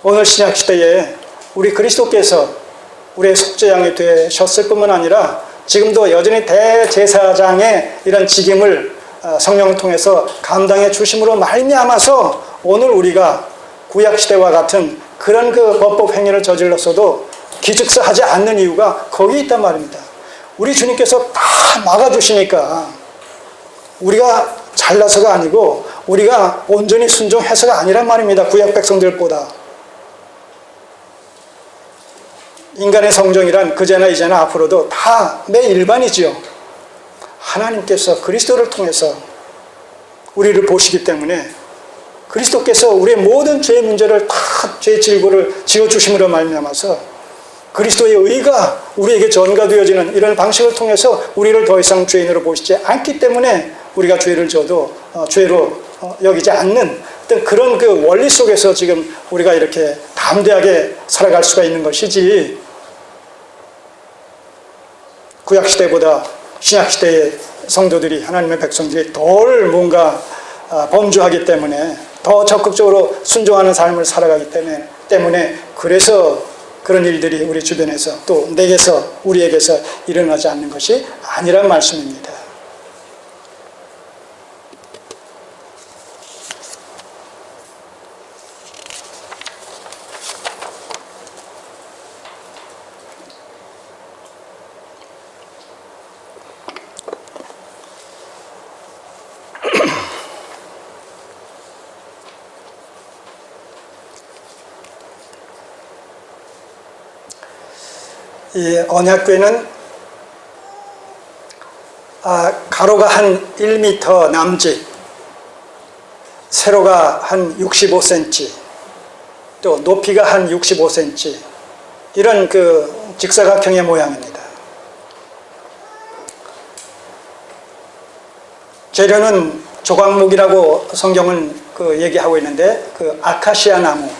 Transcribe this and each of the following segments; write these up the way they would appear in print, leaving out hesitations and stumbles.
오늘 신약시대에 우리 그리스도께서 우리의 속죄양이 되셨을 뿐만 아니라 지금도 여전히 대제사장의 이런 직임을 성령을 통해서 감당해 주심으로 말미암아서 오늘 우리가 구약시대와 같은 그런 그 법법 행위를 저질렀어도 기죽사 하지 않는 이유가 거기 있단 말입니다. 우리 주님께서 다 막아주시니까 우리가 잘나서가 아니고 우리가 온전히 순종해서가 아니란 말입니다. 구약 백성들보다. 인간의 성정이란 그제나 이제나 앞으로도 다 매일반이지요. 하나님께서 그리스도를 통해서 우리를 보시기 때문에 그리스도께서 우리의 모든 죄의 문제를 다 죄의 질고를 지어주심으로 말미암아서 그리스도의 의가 우리에게 전가되어지는 이런 방식을 통해서 우리를 더 이상 죄인으로 보시지 않기 때문에 우리가 죄를 져도 죄로 여기지 않는 어떤 그런 그 원리 속에서 지금 우리가 이렇게 담대하게 살아갈 수가 있는 것이지, 구약시대보다 신약시대의 성도들이, 하나님의 백성들이 덜 뭔가 범주하기 때문에 더 적극적으로 순종하는 삶을 살아가기 때문에 그래서 그런 일들이 우리 주변에서 또 내게서 우리에게서 일어나지 않는 것이 아니란 말씀입니다. 이 언약궤는 가로가 한 1m 남짓, 세로가 한 65cm, 또 높이가 한 65cm, 이런 그 직사각형의 모양입니다. 재료는 조각목이라고 성경은 그 얘기하고 있는데, 그 아카시아 나무로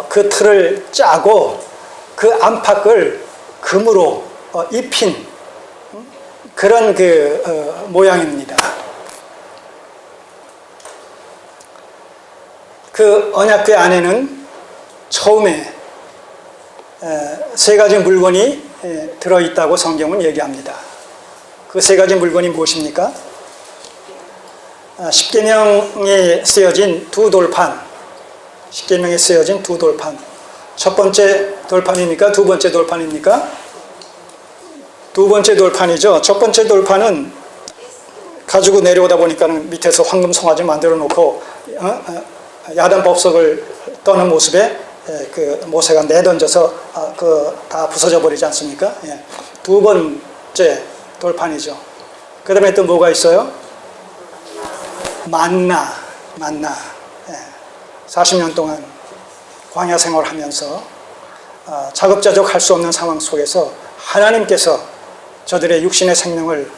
그 틀을 짜고 그 안팎을 금으로 입힌 그런 그 모양입니다. 그 언약궤 안에는 처음에 세 가지 물건이 들어있다고 성경은 얘기합니다. 그 세 가지 물건이 무엇입니까? 십계명에 쓰여진 두 돌판, 십계명에 쓰여진 두 돌판. 첫 번째 돌판입니까? 두 번째 돌판입니까? 두 번째 돌판이죠. 첫 번째 돌판은 가지고 내려오다 보니까는 밑에서 황금 송아지 만들어 놓고 야단 법석을 떠는 모습에 그 모세가 내던져서 그 다 부서져 버리지 않습니까? 두 번째 돌판이죠. 그 다음에 또 뭐가 있어요? 만나. 40년 동안 광야 생활하면서 자급자족 할 수 없는 상황 속에서 하나님께서 저들의 육신의 생명을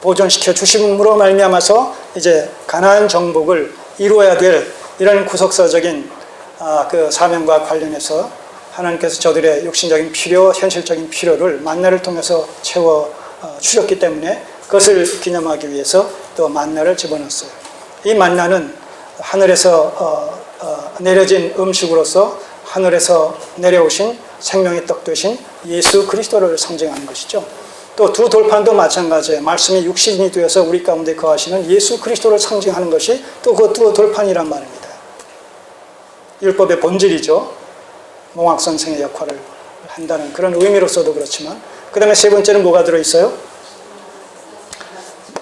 보존시켜 주심으로 말미암아서 이제 가나안 정복을 이루어야 될 이런 구속사적인 그 사명과 관련해서 하나님께서 저들의 육신적인 필요, 현실적인 필요를 만나를 통해서 채워 주셨기 때문에 그것을 기념하기 위해서 또 만나를 집어넣었어요. 이 만나는 하늘에서 내려진 음식으로서 하늘에서 내려오신 생명의 떡 되신 예수 그리스도를 상징하는 것이죠. 또 두 돌판도 마찬가지예요. 말씀이 육신이 되어서 우리 가운데 거하시는 예수 그리스도를 상징하는 것이 또 그 두 돌판이란 말입니다. 율법의 본질이죠. 몽학 선생의 역할을 한다는 그런 의미로서도 그렇지만, 그 다음에 세 번째는 뭐가 들어있어요?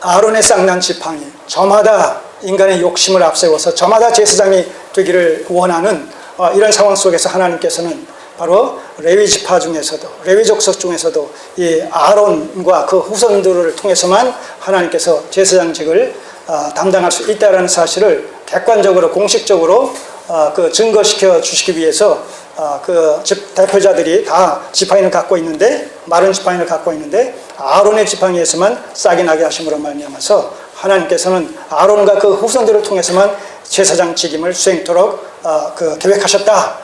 아론의 쌍난 지팡이. 저마다 인간의 욕심을 앞세워서 저마다 제사장이 되기를 원하는 이런 상황 속에서 하나님께서는 바로 레위 지파 중에서도, 레위 족속 중에서도 이 아론과 그 후손들을 통해서만 하나님께서 제사장직을 담당할 수 있다는 사실을 객관적으로 공식적으로 그 증거시켜 주시기 위해서 그 대표자들이 다 지팡이를 갖고 있는데, 마른 지팡이를 갖고 있는데 아론의 지팡이에서만 싹이 나게 하심으로 말미암아서 하나님께서는 아론과 그 후손들을 통해서만 제사장 직임을 수행토록 그 계획하셨다,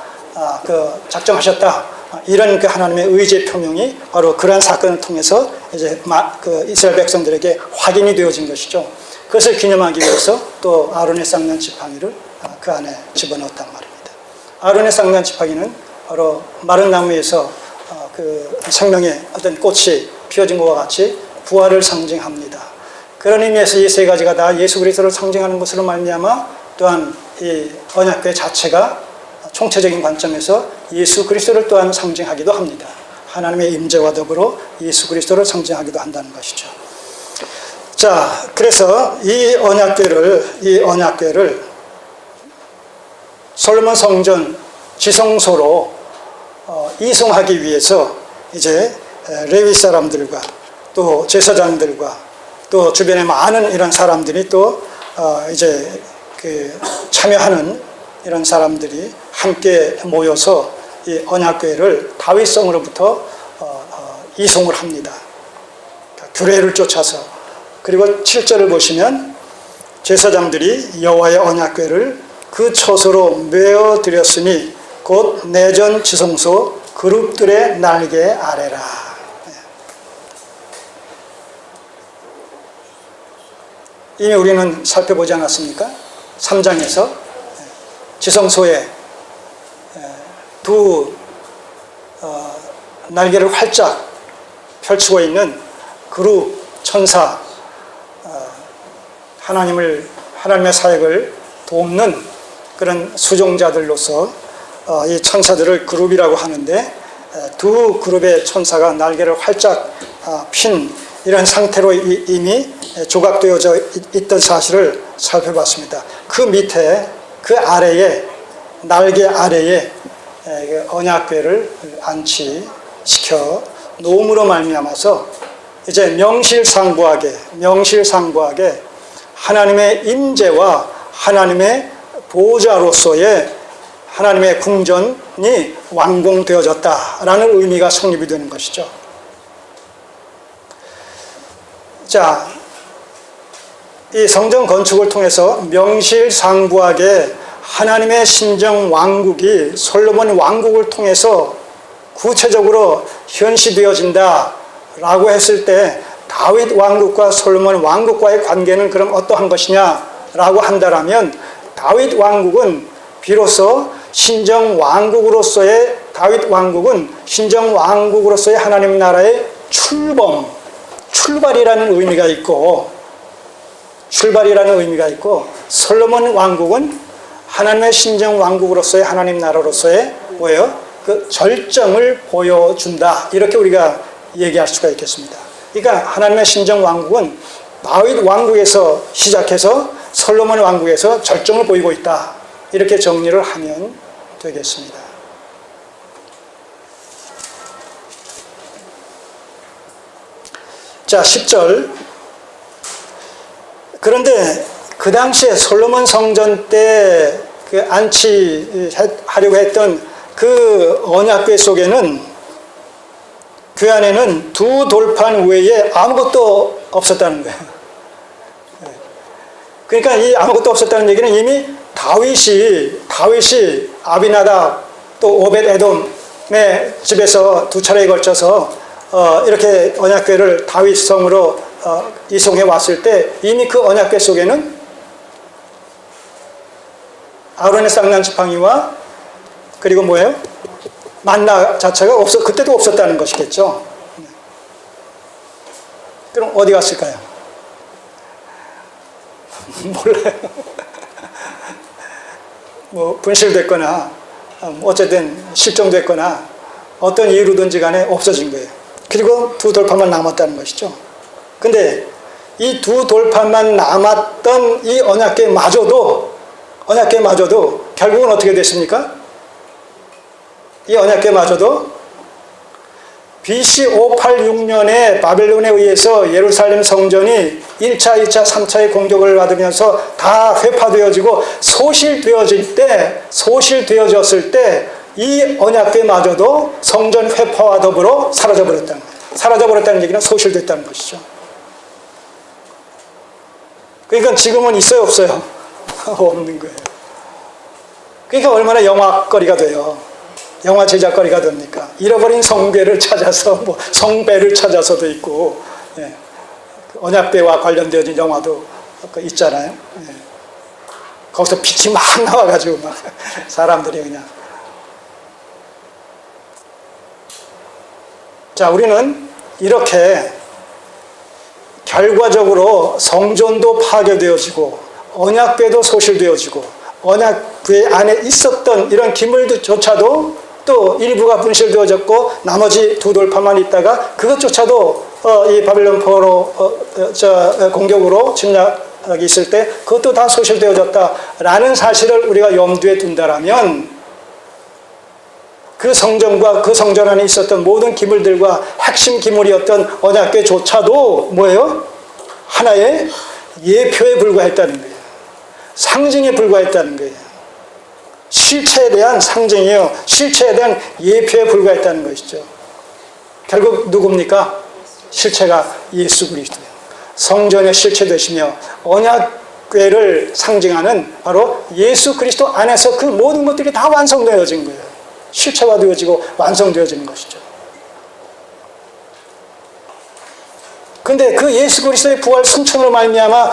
그 작정하셨다, 이런 그 하나님의 의지의 표명이 바로 그러한 사건을 통해서 이제 그 이스라엘 백성들에게 확인이 되어진 것이죠. 그것을 기념하기 위해서 또 아론의 쌍난 지팡이를 그 안에 집어넣었단 말입니다. 아론의 쌍난 지팡이는 바로 마른 나무에서 그 생명의 어떤 꽃이 피어진 것과 같이 부활을 상징합니다. 그런 의미에서 이 세 가지가 다 예수 그리스도를 상징하는 것으로 말미암아 또한 이 언약궤 자체가 총체적인 관점에서 예수 그리스도를 또한 상징하기도 합니다. 하나님의 임재와 더불어 예수 그리스도를 상징하기도 한다는 것이죠. 자, 그래서 이 언약궤를 솔로몬 성전 지성소로 이송하기 위해서 이제 레위 사람들과 또 제사장들과 또 주변에 많은 이런 사람들이 또 이제 그 참여하는 이런 사람들이 함께 모여서 이 언약궤를 다윗성으로부터 이송을 합니다. 규례를 쫓아서. 그리고 7절을 보시면 제사장들이 여호와의 언약궤를 그 처소로 메어 드렸으니 곧 내전 지성소 그룹들의 날개 아래라. 이미 우리는 살펴보지 않았습니까? 3장에서 지성소에 두 날개를 활짝 펼치고 있는 그룹 천사, 하나님의 사역을 돕는 그런 수종자들로서 이 천사들을 그룹이라고 하는데, 두 그룹의 천사가 날개를 활짝 핀 이런 상태로 이미 조각되어져 있던 사실을 살펴봤습니다. 그 밑에, 그 아래에, 날개 아래에 언약궤를 안치시켜 놓음으로 말미암아서 이제 명실상부하게 하나님의 임재와 하나님의 보좌로서의 하나님의 궁전이 완공되어졌다라는 의미가 성립이 되는 것이죠. 자, 이 성전 건축을 통해서 명실상부하게 하나님의 신정 왕국이 솔로몬 왕국을 통해서 구체적으로 현시되어진다라고 했을 때 다윗 왕국과 솔로몬 왕국과의 관계는 그럼 어떠한 것이냐라고 한다면, 다윗 왕국은 비로소 신정 왕국으로서의 하나님 나라의 출발이라는 의미가 있고, 솔로몬 왕국은 하나님의 신정 왕국으로서의 하나님 나라로서의 그 절정을 보여준다, 이렇게 우리가 얘기할 수가 있겠습니다. 그러니까 하나님의 신정 왕국은 다윗 왕국에서 시작해서 솔로몬 왕국에서 절정을 보이고 있다, 이렇게 정리를 하면 되겠습니다. 자, 10절. 그런데 그 당시에 솔로몬 성전 때 그 안치하려고 했던 그 언약궤 속에는, 그 안에는 두 돌판 외에 아무것도 없었다는 거예요. 그러니까 이 아무것도 없었다는 얘기는 이미 다윗이 아비나답 또 오벳 에돔의 집에서 두 차례에 걸쳐서 이렇게 언약궤를 다윗성으로 이송해 왔을 때 이미 그 언약궤 속에는 아론의 쌍난 지팡이와 그리고 만나 자체가 그때도 없었다는 것이겠죠. 그럼 어디 갔을까요? 몰라요. 분실됐거나 어쨌든 실종됐거나 어떤 이유로든지 간에 없어진 거예요. 그리고 두 돌판만 남았다는 것이죠. 근데 이 두 돌판만 남았던 이 언약궤마저도 결국은 어떻게 됐습니까? 이 언약궤마저도 BC 586년에 바벨론에 의해서 예루살렘 성전이 1차, 2차, 3차의 공격을 받으면서 다 회파되어지고 소실되어졌을 때 이 언약궤마저도 성전 회파와 더불어 사라져버렸다는 거예요. 사라져버렸다는 얘기는 소실됐다는 것이죠. 그러니까 지금은 있어요, 없어요? 없는 거예요. 그러니까 얼마나 영화거리가 돼요. 영화 제작거리가 됩니까? 잃어버린 성궤를 찾아서, 성배를 찾아서도 있고, 언약궤와 관련되어진 영화도 있잖아요. 거기서 빛이 막 나와가지고 막 사람들이 그냥. 자, 우리는 이렇게 결과적으로 성전도 파괴되어지고 언약궤도 소실되어지고 언약궤 안에 있었던 이런 기물조차도 또 일부가 분실되어졌고 나머지 두 돌파만 있다가 그것조차도 이 바벨론 포로 공격으로 침략이 있을 때 그것도 다 소실되어졌다라는 사실을 우리가 염두에 둔다라면 그 성전과 그 성전 안에 있었던 모든 기물들과 핵심 기물이었던 언약궤조차도 뭐예요? 하나의 예표에 불과했다는 거예요. 상징에 불과했다는 거예요. 실체에 대한 상징이에요. 실체에 대한 예표에 불과했다는 것이죠. 결국 누굽니까? 실체가 예수 그리스도예요. 성전의 실체 되시며 언약궤를 상징하는 바로 예수 그리스도 안에서 그 모든 것들이 다 완성되어진 거예요. 실체화되어지고 완성되어지는 것이죠. 그런데 그 예수 그리스도의 부활 승천으로 말미암아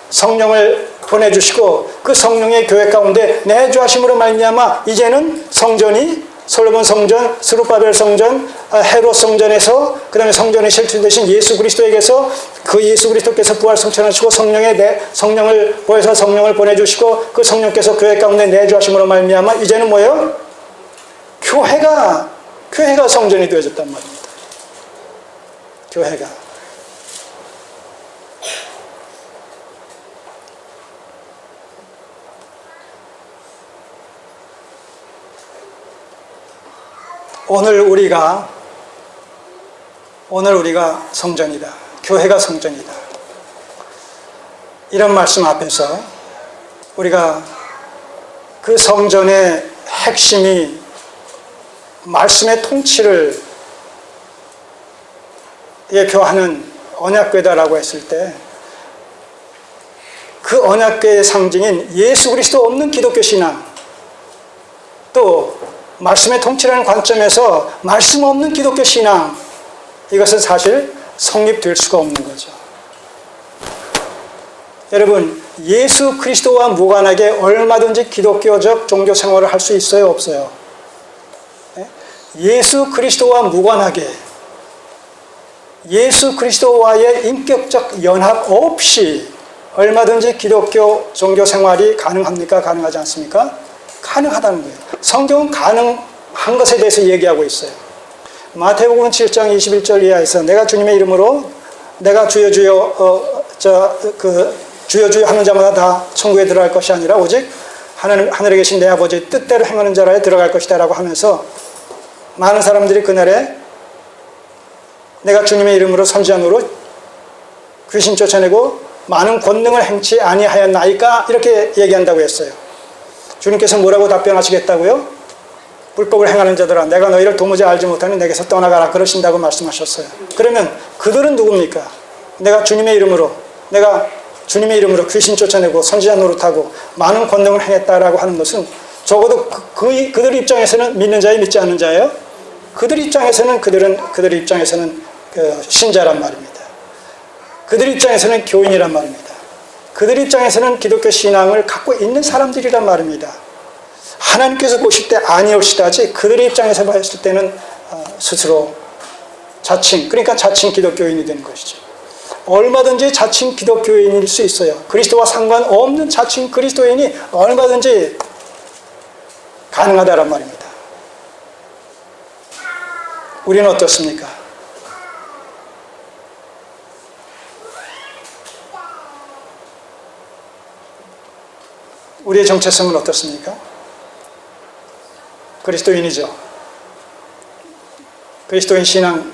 성령을 보내주시고 그 성령의 교회 가운데 내주하심으로 말미암아 이제는 성전이 솔로몬 성전, 스룹바벨 성전, 헤롯 성전에서 그 다음에 성전의 실체 되신 예수 그리스도에게서 그 예수 그리스도께서 부활 승천하시고 성령을 보여서 성령을 보내주시고 그 성령께서 교회 가운데 내주하심으로 말미암아 이제는 뭐예요? 교회가 성전이 되어졌단 말입니다. 교회가. 오늘 우리가 성전이다. 교회가 성전이다. 이런 말씀 앞에서 우리가 그 성전의 핵심이 말씀의 통치를 예표하는 언약궤다라고 했을 때 그 언약궤의 상징인 예수 그리스도 없는 기독교 신앙 또 말씀의 통치라는 관점에서 말씀 없는 기독교 신앙 이것은 사실 성립될 수가 없는 거죠. 여러분 예수 그리스도와 무관하게 얼마든지 기독교적 종교 생활을 할 수 있어요? 없어요? 예수 그리스도와 무관하게 예수 그리스도와의 인격적 연합 없이 얼마든지 기독교 종교 생활이 가능합니까? 가능하지 않습니까? 가능하다는 거예요. 성경은 가능한 것에 대해서 얘기하고 있어요. 마태복음 7장 21절 이하에서 내가 주님의 이름으로 내가 주여 주여 주여 주여 하는 자마다 다 천국에 들어갈 것이 아니라 오직 하늘에 계신 내 아버지의 뜻대로 행하는 자라에 들어갈 것이다 라고 하면서 많은 사람들이 그날에 내가 주님의 이름으로 선지자노로 귀신 쫓아내고 많은 권능을 행치 아니하였나이까 이렇게 얘기한다고 했어요. 주님께서 뭐라고 답변하시겠다고요? 불법을 행하는 자들아 내가 너희를 도무지 알지 못하니 내게서 떠나가라 그러신다고 말씀하셨어요. 그러면 그들은 누굽니까? 내가 주님의 이름으로 귀신 쫓아내고 선지자 노릇하고 많은 권능을 행했다라고 하는 것은 적어도 그들 입장에서는 믿는 자예요, 믿지 않는 자예요? 그들 입장에서는 그들 입장에서는 신자란 말입니다. 그들 입장에서는 교인이란 말입니다. 그들 입장에서는 기독교 신앙을 갖고 있는 사람들이란 말입니다. 하나님께서 보실 때 아니올시다지 그들의 입장에서 봤을 때는 스스로 그러니까 자칭 기독교인이 되는 것이죠. 얼마든지 자칭 기독교인일 수 있어요. 그리스도와 상관없는 자칭 그리스도인이 얼마든지 가능하다란 말입니다. 우리는 어떻습니까? 우리의 정체성은 어떻습니까? 그리스도인이죠. 그리스도인 신앙